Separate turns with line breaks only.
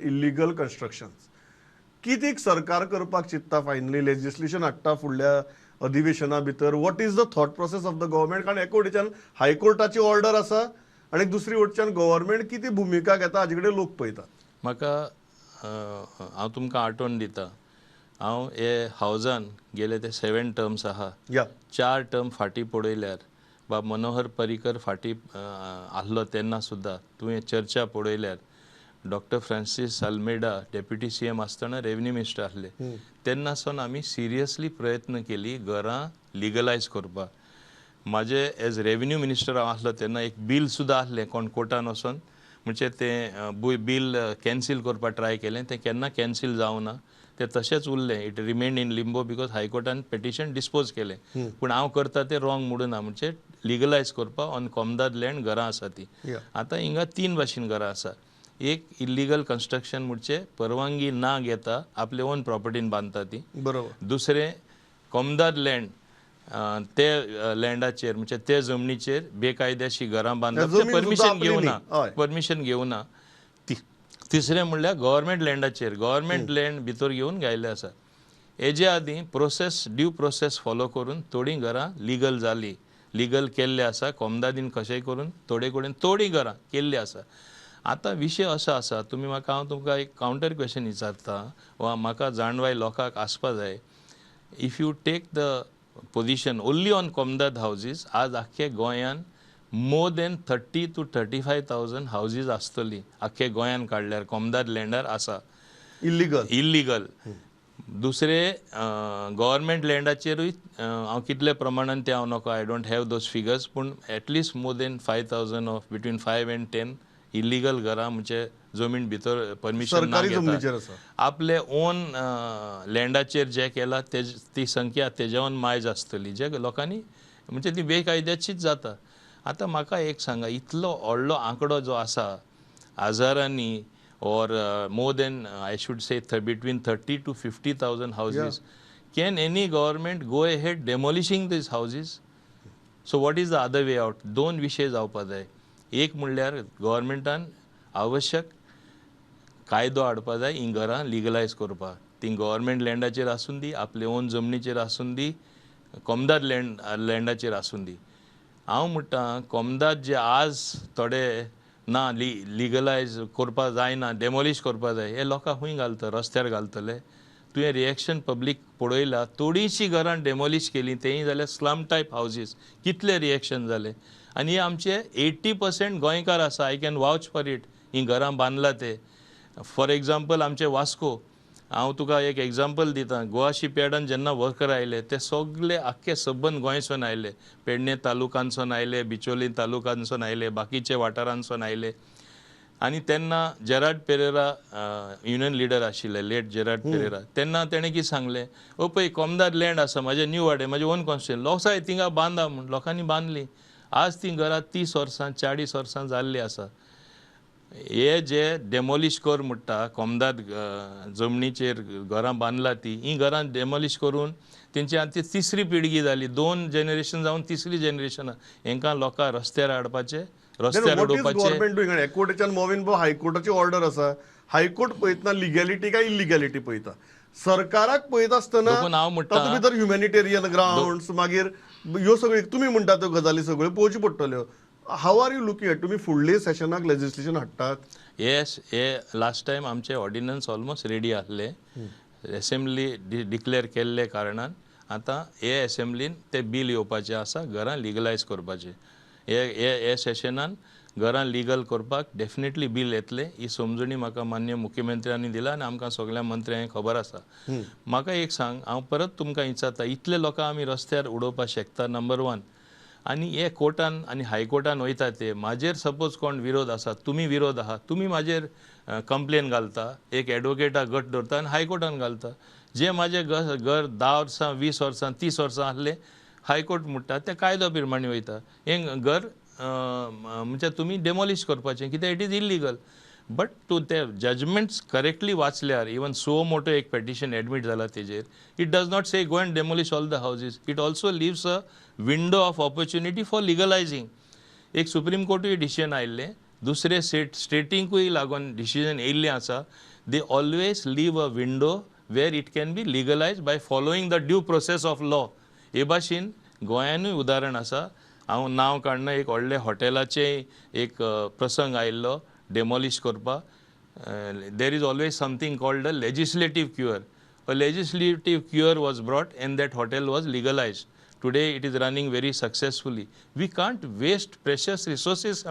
Illegal constructions कितीक सरकार करपाक चित्ता फायनली लेजिस्लेशन हाडटा फुडल्या अधिवेशना भितर. What is the thought process of the government? कारण एका वटेच्यान हायकोर्टाची ऑर्डर आसा आणि दुसरी वटेच्यान गव्हर्नमेंट किती भुमिका घेता हाजे कडेन लोक पळयतात.
म्हाका हांव तुमकां आठवण दिता, हांव हे हावजान गेले ते 7 टर्म्स आहा, 4 टर्म फाटीं पळयल्यार बाब मनोहर पर्रीकर फाटीं आसलो तेन्ना सुद्दां तुवें चर्चा पळयल्यार doctor Francis Almeida deputy CM आसतना रेव्हन्यू मिनिस्टर आसले तेन्नासून आमी सिरियसली प्रयत्न केली घरां लिगलायज करपाक. म्हाजे एज रेव्हन्यू मिनिस्टर हांव आसलो तेन्ना एक बील सुद्दां आसलें कोण कोर्टान वचोन म्हणजे तें बील कॅन्सील करपाक ट्राय केलें, तें केन्ना कॅन्सील जावं ना, तें तशेंच उरलें. It remained in limbo because हायकोर्टान पेटिशन डिस्पोज केलें. पूण हांव करता तें रॉंग म्हणून ना, म्हणजे लिगलायज करपाक ऑन कॉमदाद लँड घरां आसा ती. आतां हिंगा 3 भाशेन घरां आसा. एक इल्लिगल कन्स्ट्रक्शन म्हणजे परवानगी ना घेता आपले ओन प्रॉपर्टीन बांदता ती.
बरोबर.
दुसरें कॉमदाद लँड ते लँडाचेर म्हणजे ते जमनीचेर बेकायदेशीर घरां बांदप, परमिशन घेवना. तिसरें म्हणल्यार गव्हर्मेंट लँडाचेर गव्हर्मेंट लँड भितर घेवन गायले आसा. हेजे आदीं ड्यू प्रोसेस फॉलो करून थोडीं घरां लिगल जाली, लिगल केल्ले आसा. कॉमदादीन कशेंय करून थोडे कडेन थोडीं घरां केल्ली आसा. आतां विशय असो आसा, हांव तुमकां एक कावंटर क्वेश्चन विचारता वा म्हाका जाणवाय लोकांक आसपा जाय. If you take the position only on कॉमदाद हावजीस, आज आख्खे गोंयान मोर देन 30,000 to 35,000 हावजीस आसतली आख्खे गोंयान काडल्यार कॉमदाद लँडार आसा इल्लिगल. दुसरे गव्हर्मेंट लँडाचेरूय हांव कितले प्रमाणान ते हांव नको, I don't have those figures, पूण at least more than 5,000 of between 5 and 10 illegal घरां म्हणजे जमीन भितर परमिशन ना घेता. आपले ओन लँडाचेर जे केला ती संख्या तेज्यावन मायज आसतली जे लोकांनी म्हणजे ती बेकायद्याचीच जाता. आतां म्हाका एक सांगा, इतलो व्हडलो आंकडो जो आसा हजारांनी or more than I should say between 30,000 to 50,000 houses, can any government go ahead demolishing these houses? So what is the other way out? दोन विशय जावपाक जाय. एक म्हणल्यार गव्हर्मेंटान आवश्यक कायदो हाडपा जाय ही घरां लिगलायज करपाक. ती गव्हर्मेंट लँडाचेर आसून दी, आपले ओन जमनीचेर आसून दी, कॉमदाद लँडाचेर आसून दी. हांव म्हणटा कॉमदाद जे आज थोडे ना लिगलायज करपा जायना, डेमोलिश करपा जाय, हे लोकांक खूंय घालता, रस्त्यार घालतले. तुवें रिएक्शन पब्लीक पळयला, थोडीशीं घरां डेमोलिश केली, तेंय जाल्यार स्लम टायप हावजीस, कितले रिएक्शन जाले. आनी हे आमचे 80% गोंयकार आसा, आय कॅन वावच फॉर इट, ही घरां बांदला ते. फॉर एग्जाम्पल आमचे वास्को, हांव तुका एक एग्जाम्पल दिता. गोवा शिपयार्डान जेन्ना वर्कर आयले ते सगळे आख्खे सबंद गोंयसून आयले, पेडणे तालुकांसून आयले, बिचोली तालुकांसून आयले, बाकीचे वाठारांसून आयले. आनी तेन्ना जेराड पेरेरा युनियन लिडर आशिल्ले, लेट जेराड पेरेरा, तेन्ना तेणें कितें सांगलें, ओ पळय कॉमदाद लँड आसा म्हाजे न्यू वाडे, म्हाजे ओन कॉन्स्टिट्युएन्सी, लोसाय थिंगा बांदा म्हूण. लोकांनी बांदली. आज ती घरां 30 वर्सां 40 वर्सां जाल्ली आसा. हे जे डेमोलिश कर म्हणटा कॉमदाद जमनीचेर घरां बांदला ती, ही घरां डेमोलिश करून तेंची आतां तिसरी पिळगी जाली, 2 जनरेशन जावन तिसरी जनरेशन. हांकां लोकां रस्त्यार हाडपाचे, रस्त्यार उडोवपाचे.
एकवटेच्यान मोविन भाऊ हायकोर्टाची ऑर्डर आसा, हायकोर्ट पळयतना लिगॅलिटी काय इलिगॅलिटी पळयता. सरकाराक पळयत आसतना
हांव म्हणटा
तातूंत भितर ह्युमॅनिटेरियन ग्राउंड्स मागीर ह्यो सगळ्यो तुमी म्हणटा त्यो गजाली सगळ्यो पळोवच्यो पडटल्यो. How are you looking at? तुमी फुडले सेशनाक लेजिस्लेशन हाडटात?
येस, हे लास्ट टायम आमचे ऑर्डिनन्स ऑलमोस्ट रेडी आसले, असेंब्ली डिक्लेअर केल्ले कारणान आतां हे असेंब्लीन ते बील येवपाचें आसा घरां लिगलायज करपाचें. हे सेशनान घरां लिगल करपाक डेफिनेटली बील येतले. ही समजुणी म्हाका मान्य मुख्यमंत्र्यांनी दिला आनी आमकां सगळ्या मंत्र्यांक खबर आसा. म्हाका एक सांग, हांव परत तुमकां विचारता, इतले लोकां आमी रस्त्यार उडोवपाक शकता नंबर 1, आनी हे कोर्टान आनी हायकोर्टान वयता ते म्हाजेर सपोज कोण विरोध आसा, तुमी विरोध आहात, तुमी म्हाजेर कंप्लेन घालता, एक एडवोकेटाक गट धरता आनी हायकोर्टान घालता. जे म्हाजे घर 10 वर्सां 20 वर्सां 30 वर्सां आसले, हायकोर्ट म्हणटा ते कायद्या प्रमाणे वयता. हें घर म्हणजे तुमी डेमोलिश करपाचें, कित्याक इट इज इल्लिगल. बट तूं ते जजमेंट्स करेक्टली वाचल्यार, इवन सो मोटो एक पेटिशन एडमीट जाला तेजेर, it does not say go and demolish all the houses. It also leaves a window of opportunity for legalising. एक supreme कोर्टूय decision आयिल्लें, दुसरे स्टेटींकूय लागून डिसिजन येयल्लें आसा. they always leave a window where it can be legalized by following the due process of law. हे भाशेन गोंयानूय उदाहरण आसा. हांव नांव काडना, एक व्हडले हॉटेलाचे एक प्रसंग आयिल्लो डेमॉलिश करपाक. There is always something called a legislative cure. A legislative cure was brought and that hotel was legalized. Today it is running very successfully. We can't waste precious resources